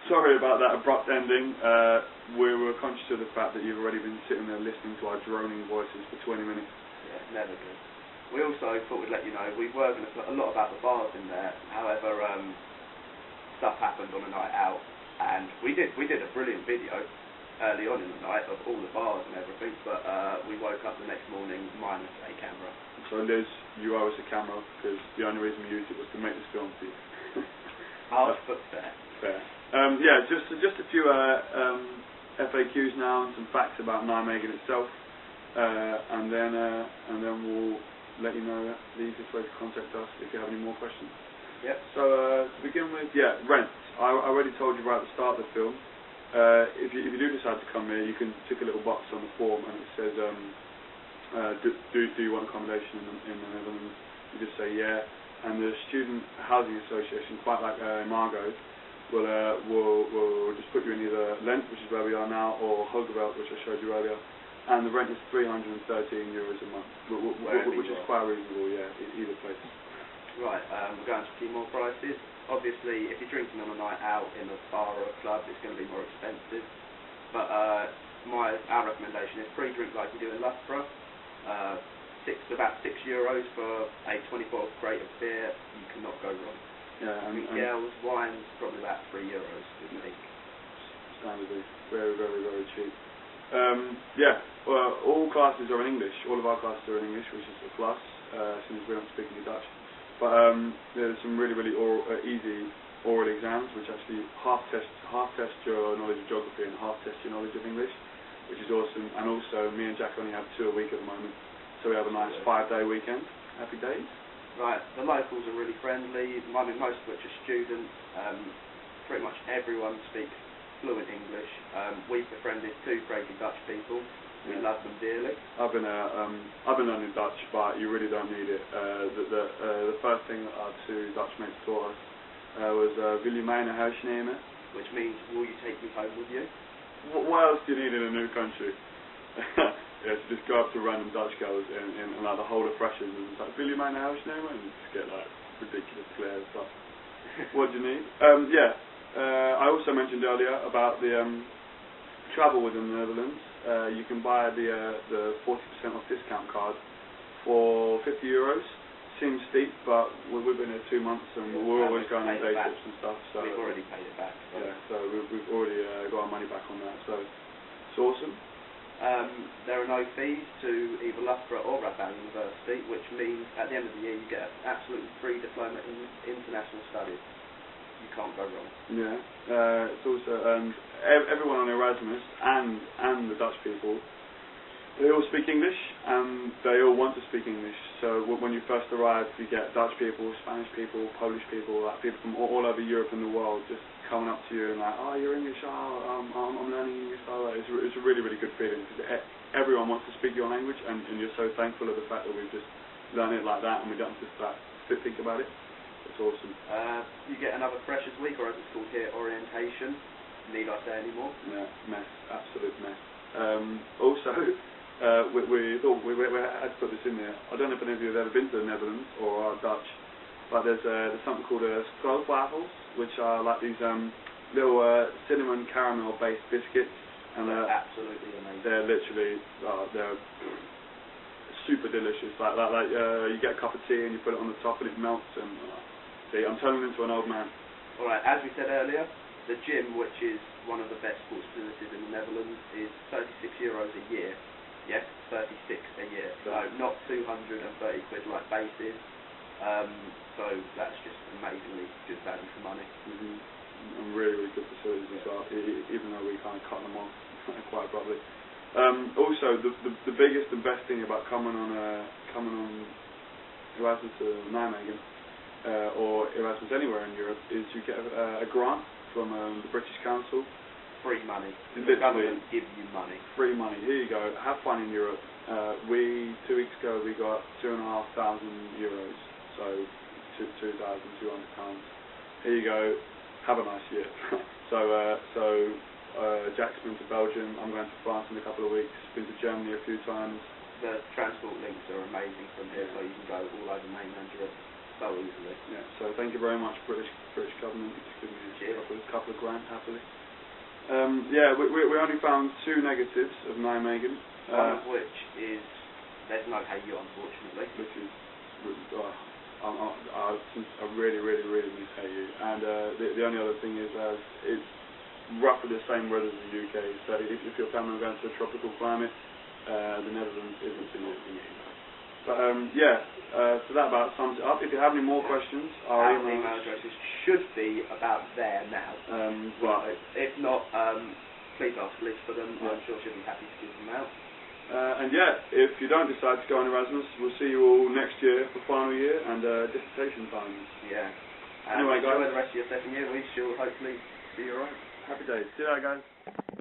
sorry about that abrupt ending. We were conscious of the fact that you've already been sitting there listening to our droning voices for 20 minutes. Yeah, never good. We also thought we'd let you know we were going to put a lot about the bars in there. However, stuff happened on a night out, and we did a brilliant video early on in the night of all the bars and everything, but we woke up the next morning minus a camera. So Liz, you owe us a camera, because the only reason we used it was to make this film for you. Harsh but fair. Fair. Yeah, just a few FAQs now and some facts about Nijmegen itself, and then we'll let you know the easiest way to contact us if you have any more questions. Yep. So to begin with, yeah, rent. I already told you right at the start of the film. If you do decide to come here, you can tick a little box on the form, and it says, do you want accommodation in the Netherlands? You just say yeah, and the Student Housing Association, quite like Margot, will just put you in either Lent, which is where we are now, or Hogeveld, which I showed you earlier. And the rent is €313 a month, which is quite reasonable, yeah, either place. Right, we're going to a few more prices. Obviously, if you're drinking on a night out in a bar or a club, it's going to be more expensive. But our recommendation is pre-drink like you do in Loughborough. About €6 for a 24 crate of beer. You cannot go wrong. Yeah, and gels, wines, probably about €3, we think. Standardly, very, very, very cheap. Yeah, well, all classes are in English. All of our classes are in English, which is a plus, since we don't speak any Dutch. But there's some really, really easy oral exams, which actually half test your knowledge of geography and half test your knowledge of English, which is awesome. And also, me and Jack only have 2 a week at the moment, so we have a nice 5-day weekend. Happy days. Right, the locals are really friendly. I mean, most of which are students. Pretty much everyone speaks fluent English. We've befriended 2 crazy Dutch people. We love them dearly. I've been learning Dutch, but you really don't need it. The first thing that our 2 Dutch mates taught us was "Wil je mij naar huis nemen?" Which means, will you take me home with you? What else do you need in a new country? Yeah, to just go up to random Dutch girls in like the whole of freshers and it's like, "Wil je mij naar huis nemen?" and just get like ridiculous glares stuff. What do you need? Yeah. I also mentioned earlier about the travel within the Netherlands. You can buy the 40% off discount card for €50. Seems steep, but we've been here 2 months and we're always going on day trips and stuff. So we've already paid it back. So. Yeah, so we've already got our money back on that. So it's awesome. There are no fees to either Loughborough or Radboud University, which means at the end of the year you get an absolutely free diploma in international studies. You can't go wrong. Yeah, it's also everyone on Erasmus and the Dutch people, they all speak English and they all want to speak English. So when you first arrive, you get Dutch people, Spanish people, Polish people, like people from all over Europe and the world just coming up to you and like, "Oh, you're English. Oh, I'm learning English." Oh, it's a really, really good feeling because everyone wants to speak your language and you're so thankful of the fact that we've just learned it like that and we don't have to start to think about it. It's awesome. You get another Freshers Week, or as it's called here, orientation. Need I say any more? Yeah, mess, absolute mess. Also, we thought we had to put this in there. I don't know if any of you have ever been to the Netherlands or are Dutch, but there's something called stroopwafels, which are like these little cinnamon caramel based biscuits, and they're absolutely amazing. They're literally they're super delicious. Like you get a cup of tea and you put it on the top and it melts and. See, I'm turning into an old man. Alright, as we said earlier, the gym, which is one of the best sports facilities in the Netherlands, is €36 a year. Yes, 36 a year. So not 230 quid like base is. So that's just amazingly good value for money. And really, really good facilities as well, even though we kind of cut them off quite abruptly. Also, the biggest and best thing about coming on Erasmus to Nijmegen, or Erasmus anywhere in Europe, is you get a grant from the British Council. Free money. The government give you money. Free money. Here you go. Have fun in Europe. 2 weeks ago we got €2,500, so £2,200. Here you go. Have a nice year. So Jack's been to Belgium. I'm going to France in a couple of weeks. Been to Germany a few times. The transport links are amazing from here, so you can go all over mainland Europe so easily. Yeah. So thank you very much, British government. It's given me a couple for a couple of grand, happily. Yeah, we only found 2 negatives of Nijmegen. One of which is, there's no HU unfortunately. Which is, I really miss HU. And the only other thing is, it's roughly the same weather as the UK, so if you're planning on going to a tropical climate, the Netherlands isn't for you. But so that about sums it up. If you have any more questions, our email addresses should be about there now. But if not, please ask Liz for them. I'm sure she'll be happy to give them out. And if you don't decide to go on Erasmus, we'll see you all next year for final year and dissertation times. Yeah. Anyway, guys, enjoy the rest of your second year. We shall hopefully see you alright. Happy days. See you later, guys.